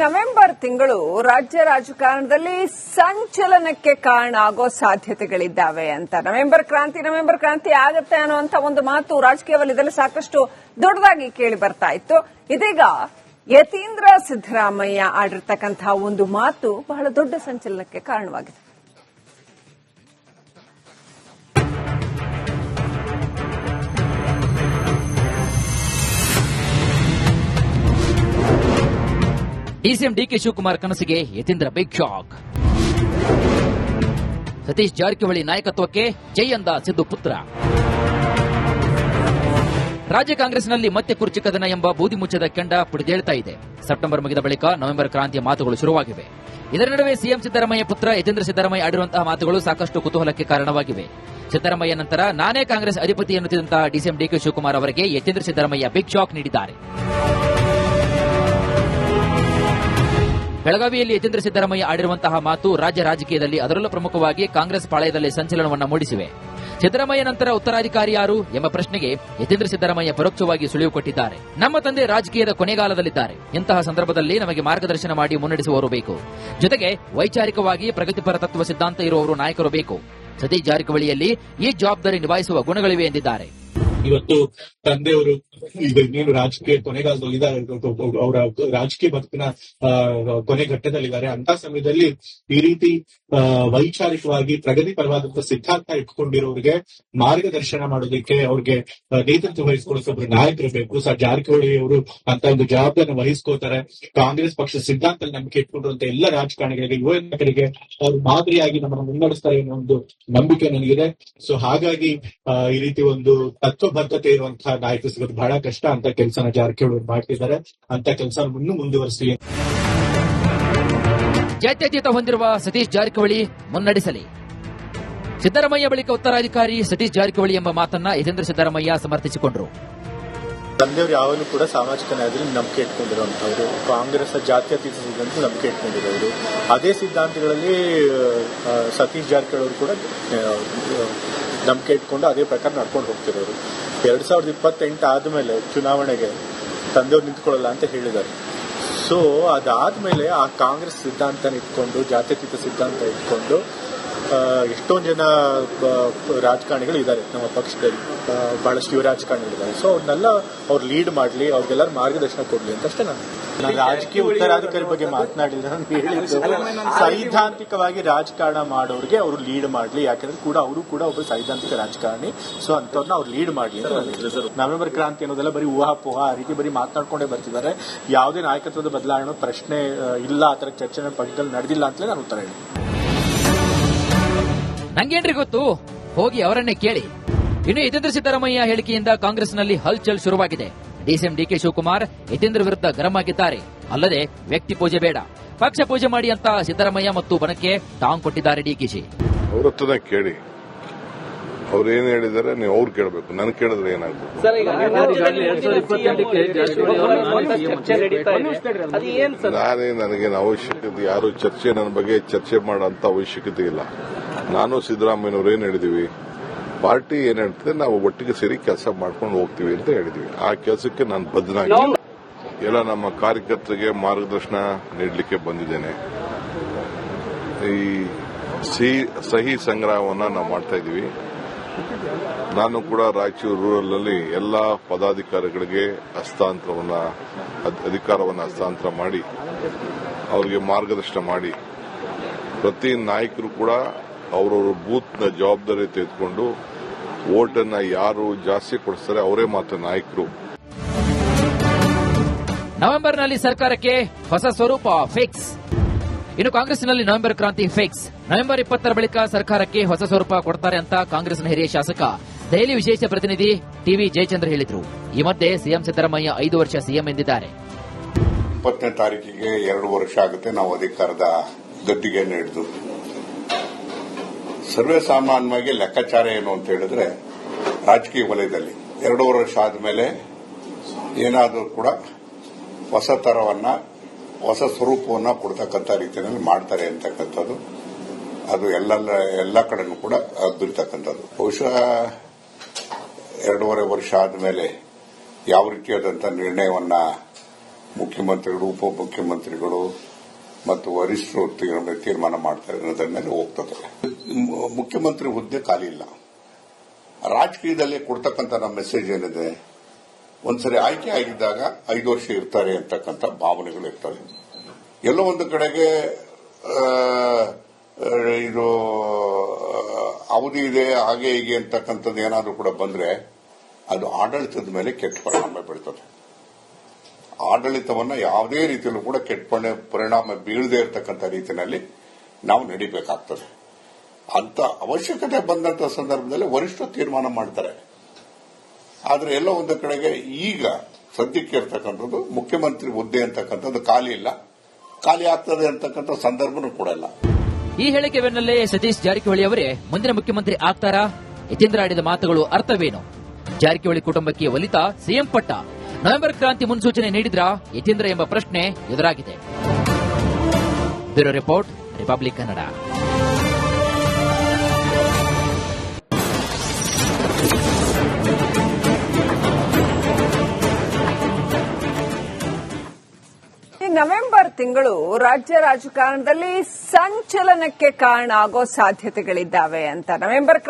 November ತಿಂಗಳು ರಾಜ್ಯ ರಾಜಕಾರಣದಲ್ಲಿ ಸಂಚಲನಕ್ಕೆ ಕಾರಣ ಆಗೋ ಸಾಧ್ಯತೆಗಳಿದ್ದಾವೆ ಅಂತ. ನವೆಂಬರ್ ಕ್ರಾಂತಿ ಆಗತ್ತೆ ಅನ್ನುವಂತ ಒಂದು ಮಾತು ರಾಜಕೀಯ ವಲಯದಲ್ಲಿ ಸಾಕಷ್ಟು ದೊಡ್ಡದಾಗಿ ಕೇಳಿ ಬರ್ತಾ ಇತ್ತು. ಇದೀಗ ಯತೀಂದ್ರ ಸಿದ್ದರಾಮಯ್ಯ ಆಡಿರ್ತಕ್ಕಂತಹ ಒಂದು ಮಾತು ಬಹಳ ದೊಡ್ಡ ಸಂಚಲನಕ್ಕೆ ಕಾರಣವಾಗಿದೆ. ಡಿಸಿಎಂ ಡಿಕೆ ಶಿವಕುಮಾರ್ ಕನಸಿಗೆ ಯತೀಂದ್ರ ಬಿಗ್ ಶಾಕ್. ಸತೀಶ್ ಜಾರಕಿಹೊಳಿ ನಾಯಕತ್ವಕ್ಕೆ ಜೈ ಅಂದ ಸಿದ್ದು ಪುತ್ರ. ರಾಜ್ಯ ಕಾಂಗ್ರೆಸ್ನಲ್ಲಿ ಮತ್ತೆ ಕುರ್ಚಿ ಕದನ ಎಂಬ ಬೂದಿ ಮುಚ್ಚದ ಕೆಂಡ ಪುಡಿದೇಳ್ತಾ ಇದೆ. ಸೆಪ್ಟೆಂಬರ್ ಮುಗಿದ ಬಳಿಕ ನವೆಂಬರ್ ಕ್ರಾಂತಿಯ ಮಾತುಗಳು ಶುರುವಾಗಿವೆ. ಇದರ ನಡುವೆ ಸಿಎಂ ಸಿದ್ದರಾಮಯ್ಯ ಪುತ್ರ ಯತೀಂದ್ರ ಸಿದ್ದರಾಮಯ್ಯ ಆಡಿರುವಂತಹ ಮಾತುಗಳು ಸಾಕಷ್ಟು ಕುತೂಹಲಕ್ಕೆ ಕಾರಣವಾಗಿವೆ. ಸಿದ್ದರಾಮಯ್ಯ ನಂತರ ನಾನೇ ಕಾಂಗ್ರೆಸ್ ಅಧಿಪತಿ ಎನ್ನುತ್ತಿದ್ದಂತಹ ಡಿಸಿಎಂ ಡಿಕೆ ಶಿವಕುಮಾರ್ ಅವರಿಗೆ ಯತೀಂದ್ರ ಸಿದ್ದರಾಮಯ್ಯ ಬಿಗ್ ಶಾಕ್ ನೀಡಿದ್ದಾರೆ. ಬೆಳಗಾವಿಯಲ್ಲಿ ಯತೀಂದ್ರ ಸಿದ್ದರಾಮಯ್ಯ ಆಡಿರುವಂತಹ ಮಾತು ರಾಜ್ಯ ರಾಜಕೀಯದಲ್ಲಿ ಅದರಲ್ಲೂ ಪ್ರಮುಖವಾಗಿ ಕಾಂಗ್ರೆಸ್ ಪಾಳಯದಲ್ಲಿ ಸಂಚಲನವನ್ನು ಮೂಡಿಸಿವೆ. ಸಿದ್ದರಾಮಯ್ಯ ನಂತರ ಉತ್ತರಾಧಿಕಾರಿ ಯಾರು ಎಂಬ ಪ್ರಶ್ನೆಗೆ ಯತೀಂದ್ರ ಸಿದ್ದರಾಮಯ್ಯ ಪರೋಕ್ಷವಾಗಿ ಸುಳಿವು ಕೊಟ್ಟಿದ್ದಾರೆ. ನಮ್ಮ ತಂದೆ ರಾಜಕೀಯದ ಕೊನೆಗಾಲದಲ್ಲಿದ್ದಾರೆ. ಇಂತಹ ಸಂದರ್ಭದಲ್ಲಿ ನಮಗೆ ಮಾರ್ಗದರ್ಶನ ಮಾಡಿ ಮುನ್ನಡೆಸುವವರು ಬೇಕು. ಜೊತೆಗೆ ವೈಚಾರಿಕವಾಗಿ ಪ್ರಗತಿಪರ ತತ್ವ ಸಿದ್ಧಾಂತ ಇರುವವರು ನಾಯಕರು ಬೇಕು. ಸತೀಶ್ ಜಾರಕಿಹೊಳಿಯಲ್ಲಿ ಈ ಜವಾಬ್ದಾರಿ ನಿಭಾಯಿಸುವ ಗುಣಗಳಿವೆ ಎಂದಿದ್ದಾರೆ. ಇವತ್ತು ತಂದೆಯವರು ಈಗ ಇನ್ನೇನು ರಾಜಕೀಯ ಕೊನೆಗಾಲದಲ್ಲಿದ್ದಾರೆ, ಅವರ ರಾಜಕೀಯ ಬದುಕಿನ ಕೊನೆ ಘಟ್ಟದಲ್ಲಿದ್ದಾರೆ. ಅಂತ ಸಮಯದಲ್ಲಿ ಈ ರೀತಿ ವೈಚಾರಿಕವಾಗಿ ಪ್ರಗತಿಪರವಾದಂತಹ ಸಿದ್ಧಾಂತ ಇಟ್ಕೊಂಡಿರೋರಿಗೆ ಮಾರ್ಗದರ್ಶನ ಮಾಡೋದಕ್ಕೆ, ಅವ್ರಿಗೆ ನೇತೃತ್ವ ವಹಿಸಿಕೊಳ್ಳೋಕೆ ಒಬ್ಬರು ನಾಯಕರು ಬೇಕು. ಜಾರಕಿಹೊಳಿ ಅವರು ಅಂತ ಒಂದು ಜವಾಬ್ದಾರಿನ ವಹಿಸ್ಕೋತಾರೆ. ಕಾಂಗ್ರೆಸ್ ಪಕ್ಷ ಸಿದ್ಧಾಂತ ನಂಬಿಕೆ ಇಟ್ಕೊಂಡಿರುವಂತ ಎಲ್ಲ ರಾಜಕಾರಣಿಗಳಿಗೆ, ಯುವ ನಾಯಕರಿಗೆ ಅವರು ಮಾದರಿಯಾಗಿ ನಮ್ಮನ್ನು ಮುನ್ನಡೆಸ್ತಾರೆ ಅನ್ನೋ ಒಂದು ನಂಬಿಕೆ ನನಗಿದೆ. ಸೊ ಹಾಗಾಗಿ ಈ ರೀತಿ ಒಂದು ತತ್ವಬದ್ಧತೆ ಇರುವಂತಹ ನಾಯಕರು ಸಿಗೋದು ಬಹಳ ಕಷ್ಟ. ಅಂತ ಕೆಲಸನ ಜಾರಕಿಹೊಳಿ ಮಾಡ್ತಿದ್ದಾರೆ. ಅಂತ ಕೆಲಸ ಮುಂದುವರಿಸಿ ಜಾತ್ಯತೀತ ಹೊಂದಿರುವ ಸತೀಶ್ ಜಾರಕಿಹೊಳಿ ಮುನ್ನಡೆಸಲಿ. ಸಿದ್ದರಾಮಯ್ಯ ಬಳಿಕ ಉತ್ತರಾಧಿಕಾರಿ ಸತೀಶ್ ಜಾರಕಿಹೊಳಿ ಎಂಬ ಮಾತನ್ನ ಯತೀಂದ್ರ ಸಿದ್ದರಾಮಯ್ಯ ಸಮರ್ಥಿಸಿಕೊಂಡರು. ತಂದೆಯವರು ಯಾವಾಗಲೂ ಕೂಡ ಸಾಮಾಜಿಕ ನ್ಯಾಯದಲ್ಲಿ ನಂಬಿಕೆ ಇಟ್ಕೊಂಡಿರುವಂತಹವರು, ಕಾಂಗ್ರೆಸ್ ಜಾತ್ಯತೀತ ಸಿದ್ಧಾಂತ ನಂಬಿಕೆ ಇಟ್ಕೊಂಡಿರೋರು. ಅದೇ ಸಿದ್ಧಾಂತಗಳಲ್ಲಿ ಸತೀಶ್ ಜಾರಕಿಹೊಳಿ ಅವರು ಕೂಡ ನಂಬಿಕೆ ಇಟ್ಕೊಂಡು ಅದೇ ಪ್ರಕಾರ ನಡ್ಕೊಂಡು ಹೋಗ್ತಿರೋರು. 2028 ಆದ್ಮೇಲೆ ಚುನಾವಣೆಗೆ ತಂದೆಯವರು ನಿಂತ್ಕೊಳ್ಳಲ್ಲ ಅಂತ ಹೇಳಿದ್ದಾರೆ. ಸೊ ಅದಾದ್ಮೇಲೆ ಆ ಕಾಂಗ್ರೆಸ್ ಸಿದ್ಧಾಂತ ಇಟ್ಕೊಂಡು, ಜಾತ್ಯತೀತ ಸಿದ್ಧಾಂತ ಇಟ್ಕೊಂಡು ಎಷ್ಟೊಂದು ಜನ ರಾಜಕಾರಣಿಗಳು ಇದ್ದಾರೆ ನಮ್ಮ ಪಕ್ಷದಲ್ಲಿ, ಬಹಳಷ್ಟು ಯುವ ರಾಜಕಾರಣಿಗಳಿದ್ದಾರೆ. ಸೊ ಅವ್ರನ್ನೆಲ್ಲ ಅವ್ರು ಲೀಡ್ ಮಾಡಲಿ, ಅವ್ರಿಗೆಲ್ಲರೂ ಮಾರ್ಗದರ್ಶನ ಕೊಡ್ಲಿ ಅಂತ ಅಷ್ಟೇ. ನಾನು ರಾಜಕೀಯ ಉತ್ತರಾಧಿಕಾರಿ ಬಗ್ಗೆ ಮಾತನಾಡಿಲ್ಲ. ನಾನು ಹೇಳಿದ್ದು ಸೈದ್ಧಾಂತಿಕವಾಗಿ ರಾಜಕಾರಣ ಮಾಡೋರಿಗೆ ಅವರು ಲೀಡ್ ಮಾಡಲಿ. ಯಾಕಂದ್ರೆ ಕೂಡ ಅವರು ಕೂಡ ಒಬ್ಬ ಸೈದ್ಧಾಂತಿಕ ರಾಜಕಾರಣಿ. ಸೊ ಅಂತವ್ರನ್ನ ಅವ್ರು ಲೀಡ್ ಮಾಡಲಿ ಅಂತ. ನವೆಂಬರ್ ಕ್ರಾಂತಿ ಅನ್ನೋದೆಲ್ಲ ಬರೀ ಊಹಾಪೋಹ ಆ ರೀತಿ ಬರೀ ಮಾತನಾಡ್ಕೊಂಡೇ ಬರ್ತಿದ್ದಾರೆ. ಯಾವುದೇ ನಾಯಕತ್ವದ ಬದಲಾವಣೆ ಪ್ರಶ್ನೆ ಇಲ್ಲ, ಆ ತರ ಚರ್ಚೆ ಪಕ್ಷದಲ್ಲಿ ನಡೆದಿಲ್ಲ ಅಂತಲೇ ನಾನು ಉತ್ತರ ಹೇಳಿ. ನಂಗೇನ್ರಿ ಗೊತ್ತು, ಹೋಗಿ ಅವರನ್ನೇ ಕೇಳಿ. ಇನ್ನು ಯತೀಂದ್ರ ಸಿದ್ದರಾಮಯ್ಯ ಹೇಳಿಕೆಯಿಂದ ಕಾಂಗ್ರೆಸ್ನಲ್ಲಿ ಹಲ್ಚಲ್ ಶುರುವಾಗಿದೆ. ಡಿಸಿಎಂ ಡಿಕೆ ಶಿವಕುಮಾರ್ ಯತೀಂದ್ರ ವಿರುದ್ಧ ಗರಂ ಆಗಿದ್ದಾರೆ. ಅಲ್ಲದೆ ವ್ಯಕ್ತಿ ಪೂಜೆ ಬೇಡ, ಪಕ್ಷ ಪೂಜೆ ಮಾಡಿ ಅಂತ ಸಿದ್ದರಾಮಯ್ಯ ಮತ್ತು ಬಣಕ್ಕೆ ಟಾಂಗ್ ಕೊಟ್ಟಿದ್ದಾರೆ ಡಿಕೆಶಿ. ಅವ್ರ ಹತ್ರನೇ ಕೇಳಿ, ಅವ್ರೇನ್ ಹೇಳಿದಾರೆ ನೀವು ಅವ್ರು ಕೇಳಬೇಕು, ನನ್ ಕೇಳಿದ್ರೆ ಏನಾಗ್ಬೇಕು? ನನಗೇನು ಅವಶ್ಯಕತೆ, ಯಾರು ಚರ್ಚೆ ನನ್ನ ಬಗ್ಗೆ ಚರ್ಚೆ ಮಾಡೋಂತ ಅವಶ್ಯಕತೆ ಇಲ್ಲ. ನಾನು ಸಿದ್ದರಾಮಯ್ಯನವ್ರು ಏನ್ ಹೇಳಿದೀವಿ, ಪಾರ್ಟಿ ಏನ್ ಹೇಳ್ತದೆ ನಾವು ಒಟ್ಟಿಗೆ ಸೇರಿ ಕೆಲಸ ಮಾಡ್ಕೊಂಡು ಹೋಗ್ತೀವಿ ಅಂತ ಹೇಳಿದೀವಿ. ಆ ಕೆಲಸಕ್ಕೆ ನಾನು ಬದ್ಧನಾಗಿ ಎಲ್ಲ ನಮ್ಮ ಕಾರ್ಯಕರ್ತರಿಗೆ ಮಾರ್ಗದರ್ಶನ ನೀಡಲಿಕ್ಕೆ ಬಂದಿದ್ದೇನೆ. ಈ ಸಹಿ ಸಂಗ್ರಹವನ್ನ ನಾವು ಮಾಡ್ತಾ ಇದೀವಿ. ನಾನು ಕೂಡ ರಾಯಚೂರು ರೂರಲ್ ನಲ್ಲಿ ಎಲ್ಲಾ ಪದಾಧಿಕಾರಿಗಳಿಗೆ ಅಧಿಕಾರವನ್ನು ಹಸ್ತಾಂತರ ಮಾಡಿ ಅವರಿಗೆ ಮಾರ್ಗದರ್ಶನ ಮಾಡಿ, ಪ್ರತಿ ನಾಯಕರು ಕೂಡ ಅವರವ್ರ ಬೂತ್ ನ ಜವಾಬ್ದಾರಿ ತೆಗೆದುಕೊಂಡು ವೋಟನ್ನ ಯಾರು ಜಾಸ್ತಿ ಕೊಡಿಸ್ತಾರೆ ಅವರೇ ಮಾತ್ರ ನಾಯಕರು. ನವೆಂಬರ್ನಲ್ಲಿ ಸರ್ಕಾರಕ್ಕೆ ಹೊಸ ಸ್ವರೂಪ ಫಿಕ್ಸ್. ಇನ್ನು ಕಾಂಗ್ರೆಸ್ನಲ್ಲಿ ನವೆಂಬರ್ ಕ್ರಾಂತಿ ಫಿಕ್ಸ್. ನವೆಂಬರ್ 20ರ ಬಳಿಕ ಸರ್ಕಾರಕ್ಕೆ ಹೊಸ ಸ್ವರೂಪ ಕೊಡ್ತಾರೆ ಅಂತ ಕಾಂಗ್ರೆಸ್ನ ಹಿರಿಯ ಶಾಸಕ ದೆಹಲಿ ವಿಶೇಷ ಪ್ರತಿನಿಧಿ ಟಿವಿ ಜಯಚಂದ್ರ ಹೇಳಿದ್ರು. ಈ ಮಧ್ಯೆ ಸಿಎಂ ಸಿದ್ದರಾಮಯ್ಯ 5 ವರ್ಷ ಸಿಎಂ ಎಂದಿದ್ದಾರೆ. 20ನೇ ತಾರೀಕಿಗೆ 2 ವರ್ಷ ಆಗುತ್ತೆ ನಾವು ಅಧಿಕಾರದ ಗದ್ದಿಗೆಯನ್ನು ಹಿಡಿದು. ಸರ್ವೇ ಸಾಮಾನ್ಯವಾಗಿ ಲೆಕ್ಕಾಚಾರ ಏನು ಅಂತ ಹೇಳಿದ್ರೆ, ರಾಜಕೀಯ ವಲಯದಲ್ಲಿ 2 ವರ್ಷ ಆದ್ಮೇಲೆ ಏನಾದರೂ ಕೂಡ ಹೊಸ ತರವನ್ನ, ಹೊಸ ಸ್ವರೂಪವನ್ನ ಕೊಡ್ತಕ್ಕಂಥ ರೀತಿಯಲ್ಲಿ ಮಾಡ್ತಾರೆ ಅಂತಕ್ಕಂಥದ್ದು ಅದು ಎಲ್ಲ ಕಡೆನೂ ಕೂಡ ಬಿಡ್ತಕ್ಕಂಥದ್ದು. ಬಹುಶಃ 2.5 ವರ್ಷ ಆದ್ಮೇಲೆ ಯಾವ ರೀತಿಯಾದಂತಹ ನಿರ್ಣಯವನ್ನ ಮುಖ್ಯಮಂತ್ರಿಗಳು, ಉಪಮುಖ್ಯಮಂತ್ರಿಗಳು ಮತ್ತು ವರಿಷ್ಠರು ತೀರ್ಮಾನ ಮಾಡ್ತಾರೆ ಅನ್ನೋದ್ರ ಮೇಲೆ ಹೋಗ್ತದೆ. ಮುಖ್ಯಮಂತ್ರಿ ಹುದ್ದೆ ಖಾಲಿ ಇಲ್ಲ. ರಾಜಕೀಯದಲ್ಲಿ ಕೊಡ್ತಕ್ಕಂಥ ನಮ್ಮ ಮೆಸೇಜ್ ಏನಿದೆ, ಒಂದ್ಸರಿ ಆಯ್ಕೆ ಆಗಿದ್ದಾಗ 5 ವರ್ಷ ಇರ್ತಾರೆ ಅಂತಕ್ಕಂಥ ಭಾವನೆಗಳು ಇರ್ತವೆ. ಎಲ್ಲೋ ಒಂದು ಕಡೆಗೆ ಇದು ಅವಧಿ ಇದೆ ಹಾಗೆ ಹೀಗೆ ಅಂತಕ್ಕಂಥದ್ದು ಏನಾದರೂ ಕೂಡ ಬಂದ್ರೆ ಅದು ಆಡಳಿತದ ಮೇಲೆ ಕೆಟ್ಟ ಪರಿಣಾಮ ಬೀಳ್ತದೆ. ಆಡಳಿತವನ್ನ ಯಾವುದೇ ರೀತಿಯಲ್ಲೂ ಕೂಡ ಕೆಟ್ಟ ಪರಿಣಾಮ ಬೀಳದೇ ಇರತಕ್ಕಂಥ ರೀತಿಯಲ್ಲಿ ನಾವು ನಡಿಬೇಕಾಗ್ತದೆ. ಅಂತ ಅವಶ್ಯಕತೆ ಬಂದಂತ ಸಂದರ್ಭದಲ್ಲಿ ವರಿಷ್ಠರು ತೀರ್ಮಾನ ಮಾಡ್ತಾರೆ. ಆದ್ರೆ ಎಲ್ಲೋ ಒಂದು ಕಡೆಗೆ ಈಗ ಸದ್ಯಕ್ಕೆ ಇರ್ತಕ್ಕಂಥದ್ದು ಮುಖ್ಯಮಂತ್ರಿ ಹುದ್ದೆ ಅಂತಕ್ಕಂಥದ್ದು ಖಾಲಿ ಇಲ್ಲ, ಖಾಲಿ ಆಗ್ತದೆ ಅಂತಕ್ಕಂಥ ಸಂದರ್ಭನೂ ಕೂಡ ಇಲ್ಲ. ಈ ಹೇಳಿಕೆ ಬೆನ್ನಲ್ಲೇ ಸತೀಶ್ ಜಾರಕಿಹೊಳಿ ಅವರೇ ಮುಂದಿನ ಮುಖ್ಯಮಂತ್ರಿ ಆಗ್ತಾರಾ? ಯತೀಂದ್ರ ಆಡಿದ ಮಾತುಗಳು ಅರ್ಥವೇನು? ಜಾರಕಿಹೊಳಿ ಕುಟುಂಬಕ್ಕೆ ಒಲಿತಾ ಸಿಎಂ ಪಟ್ಟ? ನವೆಂಬರ್ ಕ್ರಾಂತಿ ಮುನ್ಸೂಚನೆ ನೀಡಿದ್ರಾ ಯತೀಂದ್ರ ಎಂಬ ಪ್ರಶ್ನೆ ಎದುರಾಗಿದೆ. Bureau report, republic Kannada. November ತಿಂಗಳು ರಾಜ್ಯ ರಾಜಕಾರಣದಲ್ಲಿ ಸಂಚಲನಕ್ಕೆ ಕಾರಣ ಆಗೋ ಸಾಧ್ಯತೆಗಳಿದ್ದಾವೆ ಅಂತ ನವೆಂಬರ್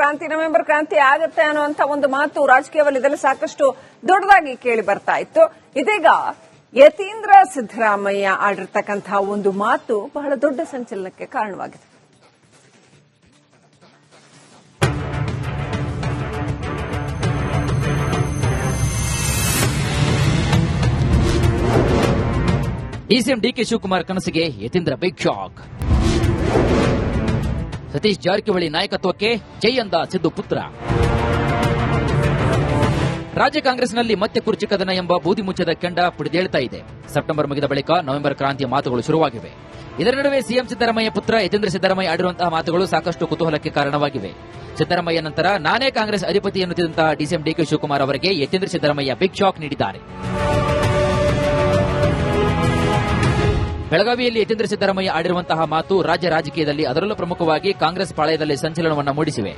ಕ್ರಾಂತಿ ಆಗತ್ತೆ ಅನ್ನುವಂತ ಒಂದು ಮಾತು ರಾಜಕೀಯ ವಲಯದಲ್ಲಿ ಸಾಕಷ್ಟು ದೊಡ್ಡದಾಗಿ ಕೇಳಿ ಬರ್ತಾ ಇತ್ತು. ಇದೀಗ ಯತೀಂದ್ರ ಸಿದ್ದರಾಮಯ್ಯ ಆಡಿರ್ತಕ್ಕಂತಹ ಒಂದು ಮಾತು ಬಹಳ ದೊಡ್ಡ ಸಂಚಲನಕ್ಕೆ ಕಾರಣವಾಗಿದೆ. ಡಿಸಿಎಂ ಡಿಕೆ ಶಿವಕುಮಾರ್ ಕನಸಿಗೆ ಯತೀಂದ್ರ ಬಿಗ್ ಶಾಕ್. ಸತೀಶ್ ಜಾರಕಿಹೊಳಿ ನಾಯಕತ್ವಕ್ಕೆ ಜೈ ಅಂದ ಸಿದ್ದು ಪುತ್ರ. ರಾಜ್ಯ ಕಾಂಗ್ರೆಸ್ನಲ್ಲಿ ಮತ್ತೆ ಕುರ್ಚಿ ಕದನ ಎಂಬ ಬೂದಿ ಮುಚ್ಚದ ಕೆಂಡ ಪುಡಿದೇಳ್ತಾ ಇದೆ. ಸೆಪ್ಟೆಂಬರ್ ಮುಗಿದ ಬಳಿಕ ನವೆಂಬರ್ ಕ್ರಾಂತಿಯ ಮಾತುಗಳು ಶುರುವಾಗಿವೆ. ಇದರ ನಡುವೆ ಸಿಎಂ ಸಿದ್ದರಾಮಯ್ಯ ಪುತ್ರ ಯತೀಂದ್ರ ಸಿದ್ದರಾಮಯ್ಯ ಆಡಿರುವಂತಹ ಮಾತುಗಳು ಸಾಕಷ್ಟು ಕುತೂಹಲಕ್ಕೆ ಕಾರಣವಾಗಿವೆ. ಸಿದ್ದರಾಮಯ್ಯ ನಂತರ ನಾನೇ ಕಾಂಗ್ರೆಸ್ ಅಧಿಪತಿ ಎನ್ನುತ್ತಿದ್ದಂತಹ ಡಿಸಿಎಂ ಡಿಕೆ ಶಿವಕುಮಾರ್ ಅವರಿಗೆ ಯತೀಂದ್ರ ಸಿದ್ದರಾಮಯ್ಯ ಬಿಗ್ ಶಾಕ್ ನೀಡಿದ್ದಾರೆ. ಬೆಳಗಾವಿಯಲ್ಲಿ ಯತೀಂದ್ರ ಸಿದ್ದರಾಮಯ್ಯ ಆಡಿರುವಂತಹ ಮಾತು ರಾಜ್ಯ ರಾಜಕೀಯದಲ್ಲಿ ಅದರಲ್ಲೂ ಪ್ರಮುಖವಾಗಿ ಕಾಂಗ್ರೆಸ್ ಪಾಳೆಯದಲ್ಲಿ ಸಂಚಲನವನ್ನು ಮೂಡಿಸಿವೆ.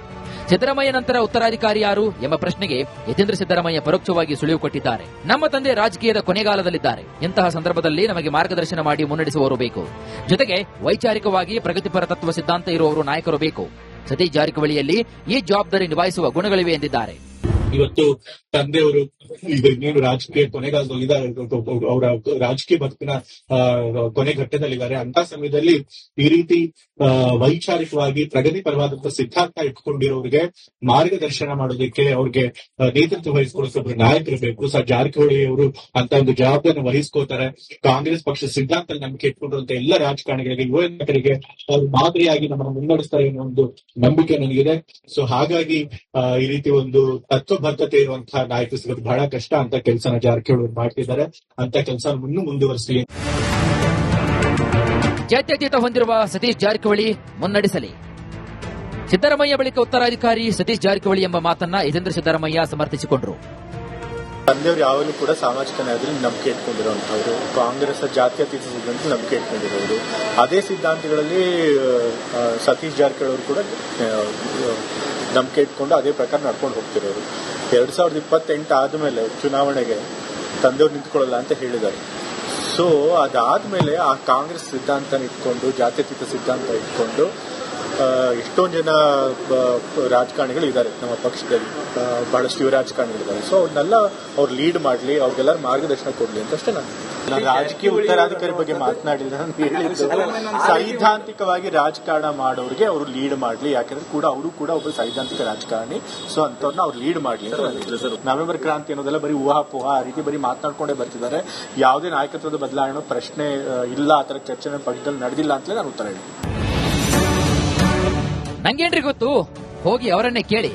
ಸಿದ್ದರಾಮಯ್ಯ ನಂತರ ಉತ್ತರಾಧಿಕಾರಿ ಯಾರು ಎಂಬ ಪ್ರಶ್ನೆಗೆ ಯತೀಂದ್ರ ಸಿದ್ದರಾಮಯ್ಯ ಪರೋಕ್ಷವಾಗಿ ಸುಳಿವು ಕೊಟ್ಟಿದ್ದಾರೆ. ನಮ್ಮ ತಂದೆ ರಾಜಕೀಯದ ಕೊನೆಗಾಲದಲ್ಲಿದ್ದಾರೆ. ಇಂತಹ ಸಂದರ್ಭದಲ್ಲಿ ನಮಗೆ ಮಾರ್ಗದರ್ಶನ ಮಾಡಿ ಮುನ್ನಡೆಸುವವರು ಬೇಕು. ಜೊತೆಗೆ ವೈಚಾರಿಕವಾಗಿ ಪ್ರಗತಿಪರ ತತ್ವ ಸಿದ್ಧಾಂತ ಇರುವವರು ನಾಯಕರು ಬೇಕು. ಸತೀಶ್ ಜಾರಕಿಹೊಳಿಯಲ್ಲಿ ಈ ಜವಾಬ್ದಾರಿ ನಿಭಾಯಿಸುವ ಗುಣಗಳಿವೆ ಎಂದಿದ್ದಾರೆ. ಇವತ್ತು ತಂದೆಯವರು ಇನ್ನೇನು ರಾಜಕೀಯ ಕೊನೆಗಾಲದಲ್ಲಿದ್ದಾರೆ, ಅವರ ರಾಜಕೀಯ ಬದುಕಿನ ಕೊನೆ ಘಟ್ಟದಲ್ಲಿದ್ದಾರೆ. ಅಂತ ಸಮಯದಲ್ಲಿ ಈ ರೀತಿ ವೈಚಾರಿಕವಾಗಿ ಪ್ರಗತಿಪರವಾದಂತಹ ಸಿದ್ಧಾಂತ ಇಟ್ಕೊಂಡಿರೋರಿಗೆ ಮಾರ್ಗದರ್ಶನ ಮಾಡೋದಕ್ಕೆ, ಅವ್ರಿಗೆ ನೇತೃತ್ವ ವಹಿಸಿಕೊಳ್ಳೋ ನಾಯಕರು ಬೇಕು. ಜಾರಕಿಹೊಳಿ ಅವರು ಅಂತ ಒಂದು ಜವಾಬ್ದಾರಿ ವಹಿಸ್ಕೋತಾರೆ. ಕಾಂಗ್ರೆಸ್ ಪಕ್ಷ ಸಿದ್ಧಾಂತ ನಂಬಿಕೆ ಇಟ್ಕೊಂಡಿರುವಂತಹ ಎಲ್ಲ ರಾಜಕಾರಣಿಗಳಿಗೆ, ಯುವ ನಾಯಕರಿಗೆ ಅವರು ಮಾದರಿಯಾಗಿ ನಮ್ಮನ್ನು ಮುನ್ನಡೆಸ್ತಾರೆ ಅನ್ನೋ ಒಂದು ನಂಬಿಕೆ ನನಗಿದೆ. ಸೊ ಹಾಗಾಗಿ ಈ ರೀತಿ ಒಂದು ತತ್ವಬದ್ಧತೆ ಇರುವಂತಹ ನಾಯಕ ಸಿಗೋದು ಬಹಳ ಕಷ್ಟ. ಅಂತ ಕೆಲಸನ ಜಾರಕಿಹೊಳಿ ಮಾಡ್ತಿದ್ದಾರೆ. ಅಂತ ಕೆಲಸ ಮುಂದುವರಿಸಲಿ. ಜಾತ್ಯತೀತ ಹೊಂದಿರುವ ಸತೀಶ್ ಜಾರಕಿಹೊಳಿ ಮುನ್ನಡೆಸಲಿ. ಸಿದ್ದರಾಮಯ್ಯ ಬಳಿಕ ಉತ್ತರಾಧಿಕಾರಿ ಸತೀಶ್ ಜಾರಕಿಹೊಳಿ ಎಂಬ ಮಾತನ್ನ ಯತೀಂದ್ರ ಸಿದ್ದರಾಮಯ್ಯ ಸಮರ್ಥಿಸಿಕೊಂಡರು. ತಂದೆಯವರು ಯಾವಾಗಲೂ ಕೂಡ ಸಾಮಾಜಿಕ ನ್ಯಾಯದಲ್ಲಿ ನಂಬಿಕೆ ಇಟ್ಕೊಂಡಿರುವಂತಹವರು, ಕಾಂಗ್ರೆಸ್ ಜಾತ್ಯತೀತ ಸಿದ್ಧಾಂತ ನಂಬಿಕೆ ಇಟ್ಕೊಂಡಿರೋರು. ಅದೇ ಸಿದ್ಧಾಂತಗಳಲ್ಲಿ ಸತೀಶ್ ಜಾರಕಿಹೊಳಿ ಅವರು ಕೂಡ ನಂಬಿಕೆ ಇಟ್ಕೊಂಡು ಅದೇ ಪ್ರಕಾರ ನಡ್ಕೊಂಡು ಹೋಗ್ತಿರೋರು. 2028 ಆದ್ಮೇಲೆ ಚುನಾವಣೆಗೆ ತಂದೆಯವ್ರು ನಿಂತ್ಕೊಳ್ಳಲ್ಲ ಅಂತ ಹೇಳಿದ್ದಾರೆ. ಸೊ ಅದಾದ್ಮೇಲೆ ಆ ಕಾಂಗ್ರೆಸ್ ಸಿದ್ಧಾಂತ ಇಟ್ಕೊಂಡು, ಜಾತ್ಯತೀತ ಸಿದ್ಧಾಂತ ಇಟ್ಕೊಂಡು ಎಷ್ಟೊಂದು ಜನ ರಾಜಕಾರಣಿಗಳು ಇದ್ದಾರೆ ನಮ್ಮ ಪಕ್ಷದಲ್ಲಿ, ಬಹಳಷ್ಟು ಯುವ ರಾಜಕಾರಣಿಗಳಿದ್ದಾರೆ. ಸೊ ಅವ್ರನ್ನೆಲ್ಲ ಅವ್ರು ಲೀಡ್ ಮಾಡಲಿ, ಅವ್ರಿಗೆಲ್ಲರೂ ಮಾರ್ಗದರ್ಶನ ಕೊಡ್ಲಿ ಅಂತ ಅಷ್ಟೇ. ನಾನು ರಾಜಕೀಯ ಉತ್ತರಾಧಿಕಾರಿ ಬಗ್ಗೆ ಮಾತನಾಡಿಲ್ಲ. ನಾನು ಹೇಳಿದ್ದು ಸೈದ್ಧಾಂತಿಕವಾಗಿ ರಾಜಕಾರಣ ಮಾಡೋರಿಗೆ ಅವರು ಲೀಡ್ ಮಾಡಲಿ. ಯಾಕಂದ್ರೆ ಅವರು ಕೂಡ ಒಬ್ಬರು ಸೈದ್ಧಾಂತಿಕ ರಾಜಕಾರಣಿ. ಸೊ ಅಂತವ್ರನ್ನ ಅವ್ರು ಲೀಡ್ ಮಾಡಲಿ ಅಂತ. ನವೆಂಬರ್ ಕ್ರಾಂತಿ ಅನ್ನೋದೆಲ್ಲ ಬರೀ ಊಹಾಪೋಹ ಆ ರೀತಿ ಬರೀ ಮಾತನಾಡ್ಕೊಂಡೇ ಬರ್ತಿದ್ದಾರೆ. ಯಾವುದೇ ನಾಯಕತ್ವದ ಬದಲಾವಣೆ ಪ್ರಶ್ನೆ ಇಲ್ಲ, ಆ ತರ ಚರ್ಚೆ ಪಕ್ಷದಲ್ಲಿ ನಡೆದಿಲ್ಲ ಅಂತಲೇ ನಾನು ಉತ್ತರ ಹೇಳಿ. ನಂಗೇನ್ರಿ ಗೊತ್ತು, ಹೋಗಿ ಅವರನ್ನೇ ಕೇಳಿ.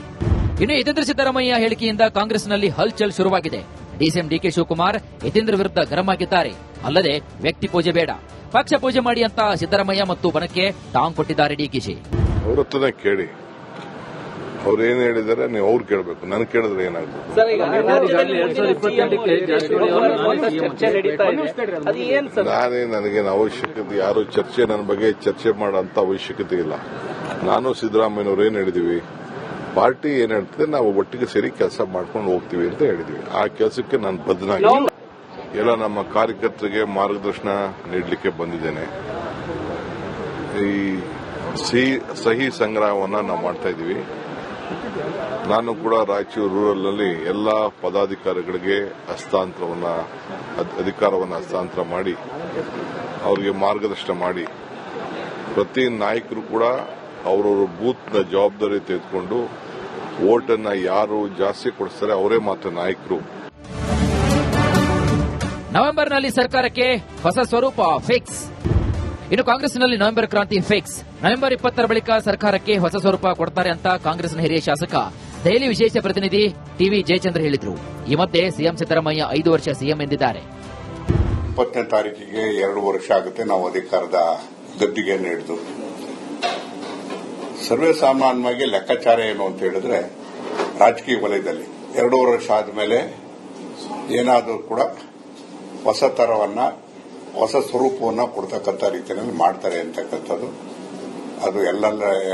ಇನ್ನು ಯತೀಂದ್ರ ಸಿದ್ದರಾಮಯ್ಯ ಹೇಳಿಕೆಯಿಂದ ಕಾಂಗ್ರೆಸ್ನಲ್ಲಿ ಹಲ್ಚಲ್ ಶುರುವಾಗಿದೆ. ಡಿಸಿಎಂ ಡಿಕೆ ಶಿವಕುಮಾರ್ ಯತೀಂದ್ರ ವಿರುದ್ಧ ಗರಂ ಆಗಿದ್ದಾರೆ. ಅಲ್ಲದೆ ವ್ಯಕ್ತಿ ಪೂಜೆ ಬೇಡ, ಪಕ್ಷ ಪೂಜೆ ಮಾಡಿ ಅಂತ ಸಿದ್ದರಾಮಯ್ಯ ಮತ್ತು ಬನಕ್ಕೆ ಟಾಂಗ್ ಕೊಟ್ಟಿದ್ದಾರೆ ಡಿಕೆಶಿ. ಅವ್ರ ಹತ್ರನೇ ಕೇಳಿ, ಅವ್ರು ಏನ್ ಹೇಳಿದಾರೆ ನೀವು ಅವ್ರು ಕೇಳಬೇಕು, ನನಗೆ ಕೇಳಿದ್ರೆ ಏನಾಗ್ತದೆ? ನನಗೇನು ಅವಶ್ಯಕತೆ, ಯಾರು ಚರ್ಚೆ ನನ್ನ ಬಗ್ಗೆ ಚರ್ಚೆ ಮಾಡೋಂತ ಅವಶ್ಯಕತೆ ಇಲ್ಲ. ನಾನು ಸಿದ್ದರಾಮಯ್ಯನವ್ರು ಏನ್ ಹೇಳಿದೀವಿ, ಪಾರ್ಟಿ ಏನ್ ಹೇಳ್ತದೆ ನಾವು ಒಟ್ಟಿಗೆ ಸೇರಿ ಕೆಲಸ ಮಾಡ್ಕೊಂಡು ಹೋಗ್ತೀವಿ ಅಂತ ಹೇಳಿದೀವಿ. ಆ ಕೆಲಸಕ್ಕೆ ನಾನು ಬದ್ಧನಾಗಿ ಎಲ್ಲ ನಮ್ಮ ಕಾರ್ಯಕರ್ತರಿಗೆ ಮಾರ್ಗದರ್ಶನ ನೀಡಲಿಕ್ಕೆ ಬಂದಿದ್ದೇನೆ. ಈ ಸಹಿ ಸಂಗ್ರಹವನ್ನ ನಾವು ಮಾಡ್ತಾ ಇದ್ದೀವಿ. ನಾನು ಕೂಡ ರಾಯಚೂರು ರೂರಲ್ನಲ್ಲಿ ಎಲ್ಲ ಪದಾಧಿಕಾರಿಗಳಿಗೆ ಅಧಿಕಾರವನ್ನು ಹಸ್ತಾಂತರ ಮಾಡಿ ಅವರಿಗೆ ಮಾರ್ಗದರ್ಶನ ಮಾಡಿ ಪ್ರತಿ ನಾಯಕರು ಕೂಡ ಅವರವರ ಬೂತ್ನ ಜವಾಬ್ದಾರಿ ತೆಗೆದುಕೊಂಡು ವೋಟನ್ನ ಯಾರು ಜಾಸ್ತಿ ಕೊಡಿಸ್ತಾರೆ ಅವರೇ ಮಾತ್ರ ನಾಯಕರು. ನವೆಂಬರ್ನಲ್ಲಿ ಸರ್ಕಾರಕ್ಕೆ ಹೊಸ ಸ್ವರೂಪ ಫಿಕ್ಸ್. ಇನ್ನು ಕಾಂಗ್ರೆಸ್ನಲ್ಲಿ ನವೆಂಬರ್ ಕ್ರಾಂತಿ ಫಿಕ್ಸ್. ನವೆಂಬರ್ 20 ಬಳಿಕ ಸರ್ಕಾರಕ್ಕೆ ಹೊಸ ಸ್ವರೂಪ ಕೊಡ್ತಾರೆ ಅಂತ ಕಾಂಗ್ರೆಸ್ನ ಹಿರಿಯ ಶಾಸಕ ದೆಹಲಿ ವಿಶೇಷ ಪ್ರತಿನಿಧಿ ಟಿವಿ ಜಯಚಂದ್ರ ಹೇಳಿದ್ರು. ಈ ಮಧ್ಯೆ ಸಿಎಂ ಸಿದ್ದರಾಮಯ್ಯ 5 ವರ್ಷ ಸಿಎಂ ಎಂದಿದ್ದಾರೆ. 20ನೇ ತಾರೀಕಿಗೆ 2 ವರ್ಷ ಆಗುತ್ತೆ ನಾವು ಅಧಿಕಾರದ ಗದ್ದಿಗೆಯನ್ನು ಹಿಡಿದು. ಸರ್ವೇ ಸಾಮಾನ್ಯವಾಗಿ ಲೆಕ್ಕಾಚಾರ ಏನು ಅಂತ ಹೇಳಿದ್ರೆ, ರಾಜಕೀಯ ವಲಯದಲ್ಲಿ 2 ವರ್ಷ ಆದಮೇಲೆ ಏನಾದರೂ ಕೂಡ ಹೊಸ ತರವನ್ನ, ಹೊಸ ಸ್ವರೂಪವನ್ನ ಕೊಡ್ತಕ್ಕಂಥ ರೀತಿಯಲ್ಲಿ ಮಾಡ್ತಾರೆ ಅಂತಕ್ಕಂಥದ್ದು ಅದು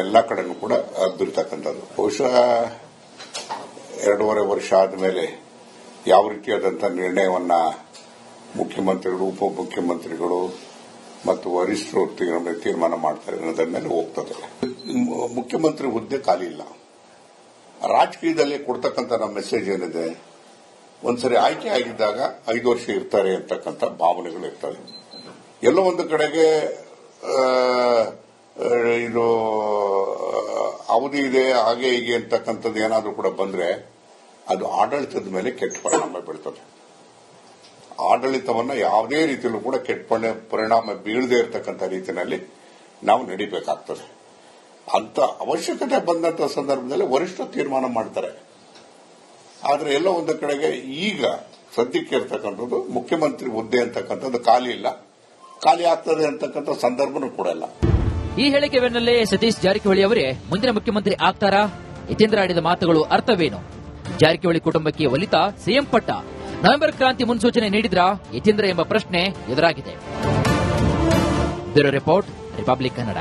ಎಲ್ಲ ಕಡೆನೂ ಕೂಡ ಅದ್ದಿರ್ತಕ್ಕಂಥದ್ದು. ಬಹುಶಃ 2.5 ವರ್ಷ ಆದಮೇಲೆ ಯಾವ ರೀತಿಯಾದಂತಹ ನಿರ್ಣಯವನ್ನ ಮುಖ್ಯಮಂತ್ರಿಗಳು, ಉಪಮುಖ್ಯಮಂತ್ರಿಗಳು ಮತ್ತು ವರಿಷ್ಠರು ತೀರ್ಮಾನ ಮಾಡ್ತಾರೆ ಅನ್ನೋದ್ರ ಮೇಲೆ ಹೋಗ್ತದೆ. ಮುಖ್ಯಮಂತ್ರಿ ಹುದ್ದೆ ಖಾಲಿ ಇಲ್ಲ. ರಾಜಕೀಯದಲ್ಲಿ ಕೊಡ್ತಕ್ಕಂಥ ನಮ್ಮ ಮೆಸೇಜ್ ಏನಿದೆ, ಒಂದ್ಸರಿ ಆಯ್ಕೆ ಆಗಿದ್ದಾಗ 5 ವರ್ಷ ಇರ್ತಾರೆ ಅಂತಕ್ಕಂಥ ಭಾವನೆಗಳು ಇರ್ತವೆ. ಎಲ್ಲೋ ಒಂದು ಕಡೆಗೆ ಇದು ಅವಧಿ ಇದೆ ಹಾಗೆ ಹೀಗೆ ಅಂತಕ್ಕಂಥದ್ದು ಏನಾದರೂ ಕೂಡ ಬಂದ್ರೆ ಅದು ಆಡಳಿತದ ಮೇಲೆ ಕೆಟ್ಟ ಪರಿಣಾಮ ಬೀಳ್ತದೆ. ಆಡಳಿತವನ್ನ ಯಾವುದೇ ರೀತಿಯಲ್ಲೂ ಕೂಡ ಕೆಟ್ಟ ಪರಿಣಾಮ ಬೀಳದೇ ಇರತಕ್ಕಂಥ ರೀತಿಯಲ್ಲಿ ನಾವು ನಡಿಬೇಕಾಗ್ತದೆ. ಅಂತ ಅವಶ್ಯಕತೆ ಬಂದಂತ ಸಂದರ್ಭದಲ್ಲಿ ವರಿಷ್ಠ ತೀರ್ಮಾನ ಮಾಡ್ತಾರೆ. ಆದ್ರೆ ಎಲ್ಲೋ ಒಂದು ಕಡೆಗೆ ಈಗ ಸದ್ಯಕ್ಕೆ ಇರ್ತಕ್ಕಂಥದ್ದು ಮುಖ್ಯಮಂತ್ರಿ ಹುದ್ದೆ ಅಂತಕ್ಕಂಥದ್ದು ಖಾಲಿ ಇಲ್ಲ, ಖಾಲಿ ಆಗ್ತದೆ ಅಂತಕ್ಕಂಥ ಸಂದರ್ಭನೂ ಕೂಡ ಇಲ್ಲ. ಈ ಹೇಳಿಕೆ ಬೆನ್ನಲ್ಲೇ ಸತೀಶ್ ಜಾರಕಿಹೊಳಿ ಅವರೇ ಮುಂದಿನ ಮುಖ್ಯಮಂತ್ರಿ ಆಗ್ತಾರಾ? ಯತೀಂದ್ರ ಆಡಿದ ಮಾತುಗಳು ಅರ್ಥವೇನು? ಜಾರಕಿಹೊಳಿ ಕುಟುಂಬಕ್ಕೆ ಒಲಿತ ಸಿಎಂ ಪಟ್ಟ. ನವೆಂಬರ್ ಕ್ರಾಂತಿ ಮುನ್ಸೂಚನೆ ನೀಡಿದ್ರಾ ಯತೀಂದ್ರ ಎಂಬ ಪ್ರಶ್ನೆ ಎದುರಾಗಿದೆ. Bureau report, republic Kannada.